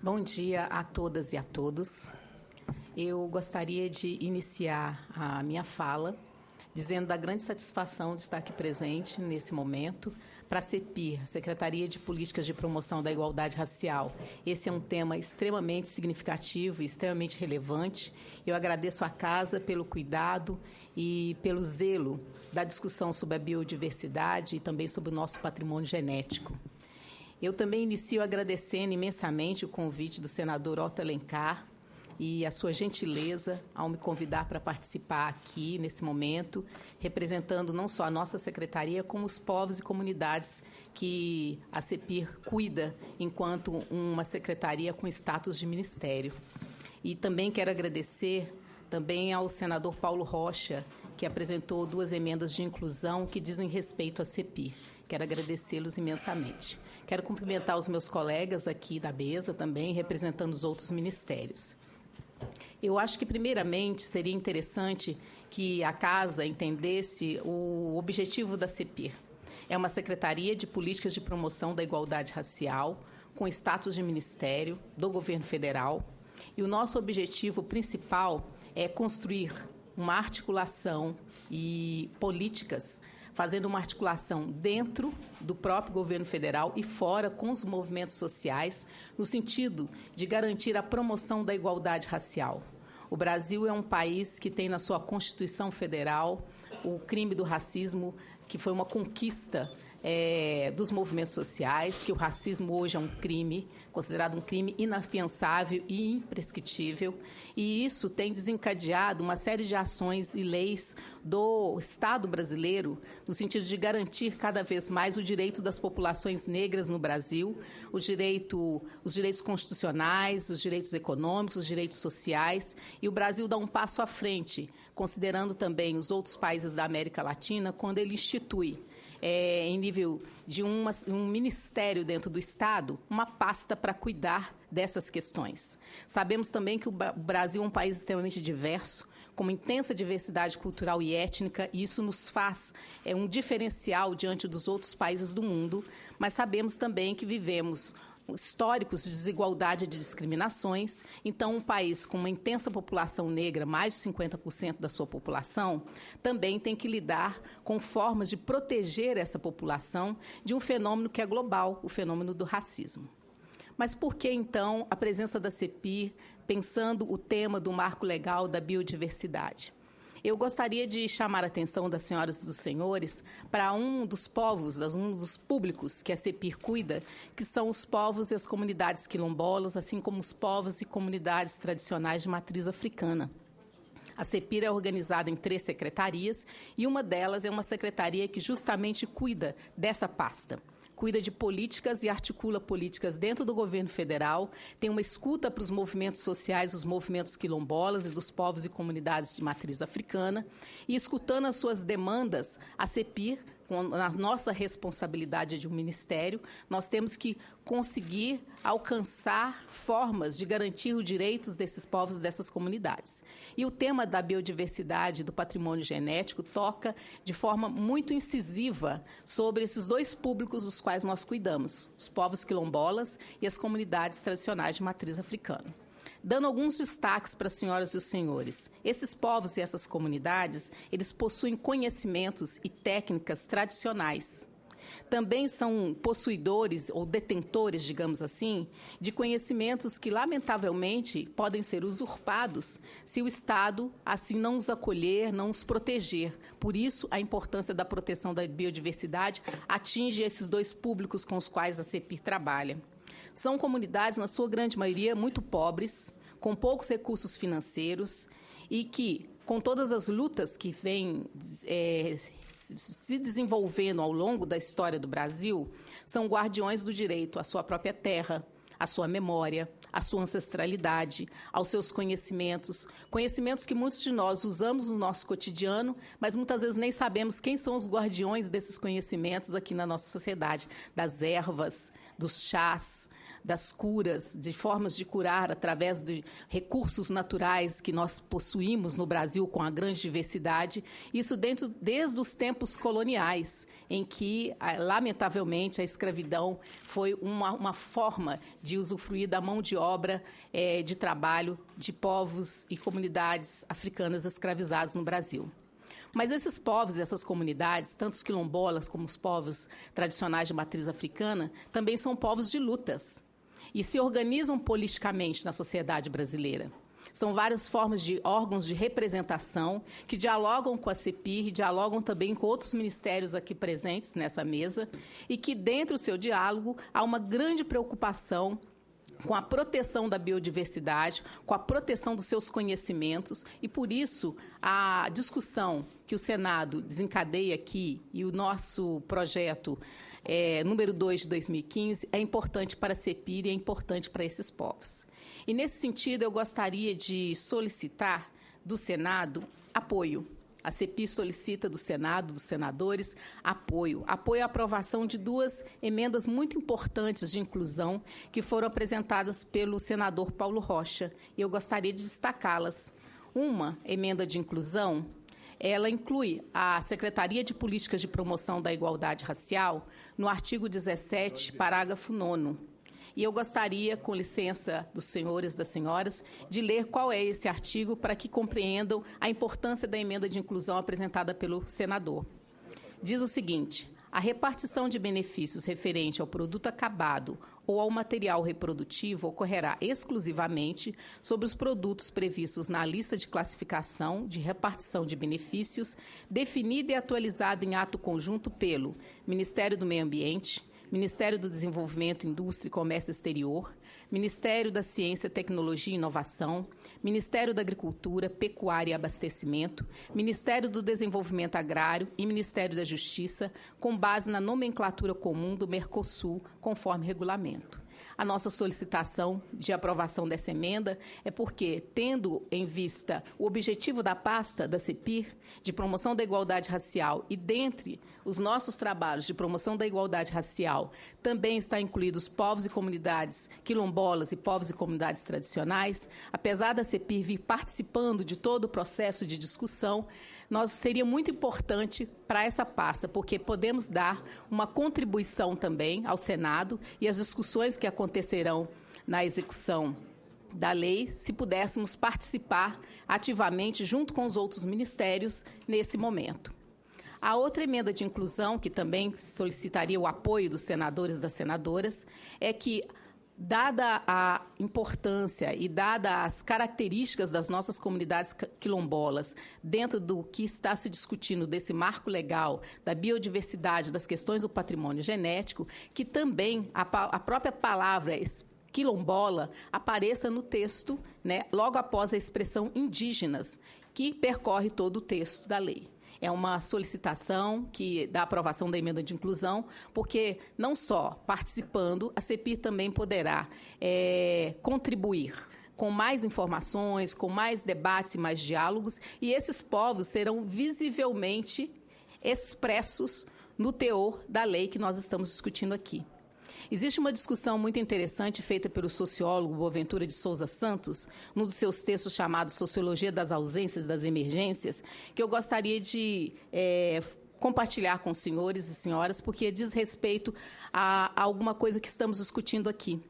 Bom dia a todas e a todos. Eu gostaria de iniciar a minha fala dizendo da grande satisfação de estar aqui presente nesse momento para a CEPIR, Secretaria de Políticas de Promoção da Igualdade Racial. Esse é um tema extremamente significativo e extremamente relevante. Eu agradeço à Casa pelo cuidado e pelo zelo da discussão sobre a biodiversidade e também sobre o nosso patrimônio genético. Eu também inicio agradecendo imensamente o convite do senador Otto Alencar e a sua gentileza ao me convidar para participar aqui, nesse momento, representando não só a nossa secretaria, como os povos e comunidades que a CEPIR cuida enquanto uma secretaria com status de ministério. E também quero agradecer também ao senador Paulo Rocha, que apresentou 2 emendas de inclusão que dizem respeito à CEPIR. Quero agradecê-los imensamente. Quero cumprimentar os meus colegas aqui da mesa também, representando os outros ministérios. Eu acho que, primeiramente, seria interessante que a Casa entendesse o objetivo da CEPIR. É uma Secretaria de Políticas de Promoção da Igualdade Racial, com status de ministério do governo federal. E o nosso objetivo principal é construir uma articulação e políticas, fazendo uma articulação dentro do próprio governo federal e fora com os movimentos sociais, no sentido de garantir a promoção da igualdade racial. O Brasil é um país que tem na sua Constituição Federal o crime do racismo, que foi uma conquista dos movimentos sociais, que o racismo hoje é um crime, considerado um crime inafiançável e imprescritível, e isso tem desencadeado uma série de ações e leis do Estado brasileiro, no sentido de garantir cada vez mais o direito das populações negras no Brasil, os direitos constitucionais, os direitos econômicos, os direitos sociais, e o Brasil dá um passo à frente, considerando também os outros países da América Latina, quando ele institui em nível de um ministério dentro do Estado, uma pasta para cuidar dessas questões. Sabemos também que o Brasil é um país extremamente diverso, com uma intensa diversidade cultural e étnica, e isso nos faz um diferencial diante dos outros países do mundo, mas sabemos também que vivemos históricos de desigualdade e de discriminações. Então, um país com uma intensa população negra, mais de 50% da sua população, também tem que lidar com formas de proteger essa população de um fenômeno que é global, o fenômeno do racismo. Mas por que, então, a presença da CEPIR, pensando o tema do marco legal da biodiversidade? Eu gostaria de chamar a atenção das senhoras e dos senhores para um dos povos, um dos públicos que a CEPIR cuida, que são os povos e as comunidades quilombolas, assim como os povos e comunidades tradicionais de matriz africana. A CEPIR é organizada em 3 secretarias e uma delas é uma secretaria que justamente cuida dessa pasta. Cuida de políticas e articula políticas dentro do governo federal, tem uma escuta para os movimentos sociais, os movimentos quilombolas e dos povos e comunidades de matriz africana, e escutando as suas demandas, a CEPIR, com a nossa responsabilidade de um ministério, nós temos que conseguir alcançar formas de garantir os direitos desses povos e dessas comunidades. E o tema da biodiversidade, do patrimônio genético, toca de forma muito incisiva sobre esses 2 públicos dos quais nós cuidamos, os povos quilombolas e as comunidades tradicionais de matriz africana. Dando alguns destaques para as senhoras e os senhores, esses povos e essas comunidades, eles possuem conhecimentos e técnicas tradicionais. Também são possuidores ou detentores, digamos assim, de conhecimentos que, lamentavelmente, podem ser usurpados se o Estado assim não os acolher, não os proteger. Por isso, a importância da proteção da biodiversidade atinge esses 2 públicos com os quais a CEPIR trabalha. São comunidades, na sua grande maioria, muito pobres, com poucos recursos financeiros e que, com todas as lutas que vêm se desenvolvendo ao longo da história do Brasil, são guardiões do direito à sua própria terra, à sua memória, à sua ancestralidade, aos seus conhecimentos que muitos de nós usamos no nosso cotidiano, mas muitas vezes nem sabemos quem são os guardiões desses conhecimentos aqui na nossa sociedade, das ervas, dos chás, das curas, de formas de curar através de recursos naturais que nós possuímos no Brasil com a grande diversidade, isso desde os tempos coloniais, em que, lamentavelmente, a escravidão foi uma forma de usufruir da mão de obra de trabalho de povos e comunidades africanas escravizados no Brasil. Mas esses povos e essas comunidades, tanto os quilombolas como os povos tradicionais de matriz africana, também são povos de lutas e se organizam politicamente na sociedade brasileira. São várias formas de órgãos de representação que dialogam com a CEPIR e dialogam também com outros ministérios aqui presentes nessa mesa e que, dentro do seu diálogo, há uma grande preocupação com a proteção da biodiversidade, com a proteção dos seus conhecimentos, e, por isso, a discussão que o Senado desencadeia aqui e o nosso projeto número 2 de 2015 é importante para a CEPIR e é importante para esses povos. E, nesse sentido, eu gostaria de solicitar do Senado apoio. A CEPIR solicita do Senado, dos senadores, apoio à aprovação de 2 emendas muito importantes de inclusão que foram apresentadas pelo senador Paulo Rocha, e eu gostaria de destacá-las. Uma emenda de inclusão, ela inclui a Secretaria de Políticas de Promoção da Igualdade Racial no artigo 17, parágrafo 9º. E eu gostaria, com licença dos senhores e das senhoras, de ler qual é esse artigo para que compreendam a importância da emenda de inclusão apresentada pelo senador. Diz o seguinte: a repartição de benefícios referente ao produto acabado ou ao material reprodutivo ocorrerá exclusivamente sobre os produtos previstos na lista de classificação de repartição de benefícios, definida e atualizada em ato conjunto pelo Ministério do Meio Ambiente, Ministério do Desenvolvimento, Indústria e Comércio Exterior, Ministério da Ciência, Tecnologia e Inovação, Ministério da Agricultura, Pecuária e Abastecimento, Ministério do Desenvolvimento Agrário e Ministério da Justiça, com base na nomenclatura comum do Mercosul, conforme regulamento. A nossa solicitação de aprovação dessa emenda é porque, tendo em vista o objetivo da pasta da CEPIR, de promoção da igualdade racial, e dentre os nossos trabalhos de promoção da igualdade racial, também está incluídos povos e comunidades quilombolas e povos e comunidades tradicionais, apesar da CEPIR vir participando de todo o processo de discussão, seria muito importante para essa pasta, porque podemos dar uma contribuição também ao Senado e às discussões que acontecerão na execução da lei, se pudéssemos participar ativamente junto com os outros ministérios nesse momento. A outra emenda de inclusão, que também solicitaria o apoio dos senadores e das senadoras, é que, dada a importância e dadas as características das nossas comunidades quilombolas, dentro do que está se discutindo desse marco legal, da biodiversidade, das questões do patrimônio genético, que também a própria palavra quilombola apareça no texto, logo após a expressão indígenas, que percorre todo o texto da lei. É uma solicitação da aprovação da emenda de inclusão, porque não só participando, a CEPIR também poderá contribuir com mais informações, com mais debates e mais diálogos, e esses povos serão visivelmente expressos no teor da lei que nós estamos discutindo aqui. Existe uma discussão muito interessante feita pelo sociólogo Boaventura de Souza Santos, num dos seus textos chamado Sociologia das Ausências e das Emergências, que eu gostaria de compartilhar com os senhores e senhoras, porque diz respeito a alguma coisa que estamos discutindo aqui.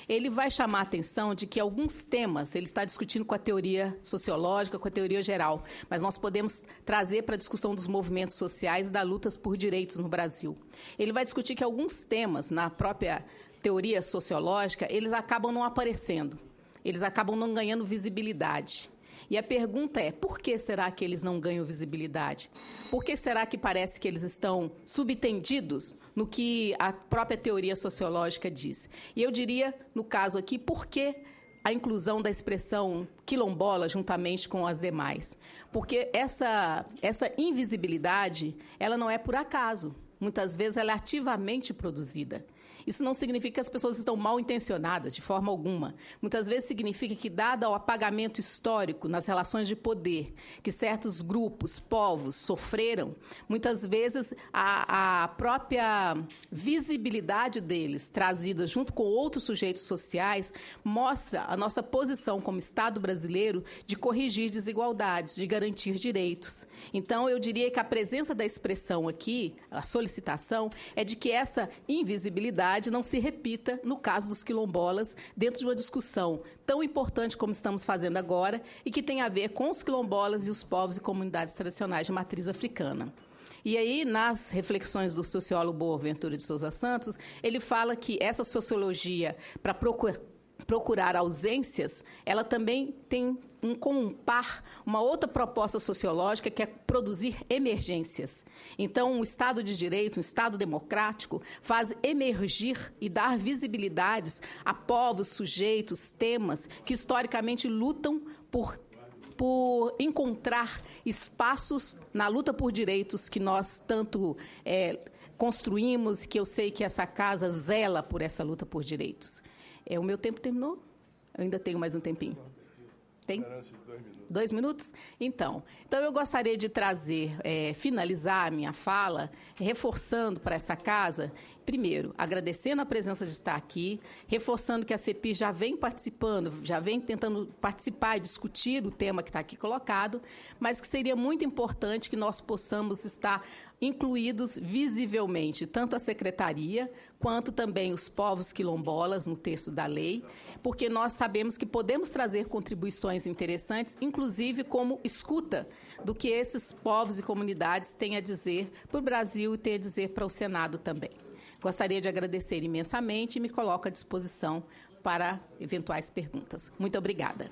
Ele vai chamar a atenção de que alguns temas ele está discutindo com a teoria sociológica, com a teoria geral, mas nós podemos trazer para a discussão dos movimentos sociais e das lutas por direitos no Brasil. Ele vai discutir que alguns temas, na própria teoria sociológica, eles acabam não aparecendo, eles acabam não ganhando visibilidade. E a pergunta é, por que será que eles não ganham visibilidade? Por que será que parece que eles estão subentendidos no que a própria teoria sociológica diz? E eu diria, no caso aqui, por que a inclusão da expressão quilombola juntamente com as demais? Porque essa invisibilidade, ela não é por acaso. muitas vezes ela é ativamente produzida. Isso não significa que as pessoas estão mal intencionadas, de forma alguma. Muitas vezes significa que, dado o apagamento histórico nas relações de poder que certos grupos, povos sofreram, muitas vezes a própria visibilidade deles, trazida junto com outros sujeitos sociais, mostra a nossa posição como Estado brasileiro de corrigir desigualdades, de garantir direitos. Então, eu diria que a presença da expressão aqui, a solicitação, é de que essa invisibilidade não se repita no caso dos quilombolas, dentro de uma discussão tão importante como estamos fazendo agora e que tem a ver com os quilombolas e os povos e comunidades tradicionais de matriz africana. E aí, nas reflexões do sociólogo Boaventura de Souza Santos, ele fala que essa sociologia, para procurar ausências, ela também tem como um par uma outra proposta sociológica, que é produzir emergências. Então, um Estado de Direito, um Estado democrático, faz emergir e dar visibilidades a povos, sujeitos, temas que historicamente lutam por encontrar espaços na luta por direitos que nós tanto construímos, que eu sei que essa casa zela por essa luta por direitos. O meu tempo terminou? Eu ainda tenho mais um tempinho. Tem? 2 minutos? Então, eu gostaria de trazer, finalizar a minha fala, reforçando para essa casa, primeiro, agradecendo a presença de estar aqui, reforçando que a CEPI já vem participando, já vem tentando participar e discutir o tema que está aqui colocado, mas que seria muito importante que nós possamos estar incluídos visivelmente, tanto a Secretaria, quanto também os povos quilombolas no texto da lei, porque nós sabemos que podemos trazer contribuições interessantes, inclusive como escuta do que esses povos e comunidades têm a dizer para o Brasil e têm a dizer para o Senado também. Gostaria de agradecer imensamente e me coloco à disposição para eventuais perguntas. Muito obrigada.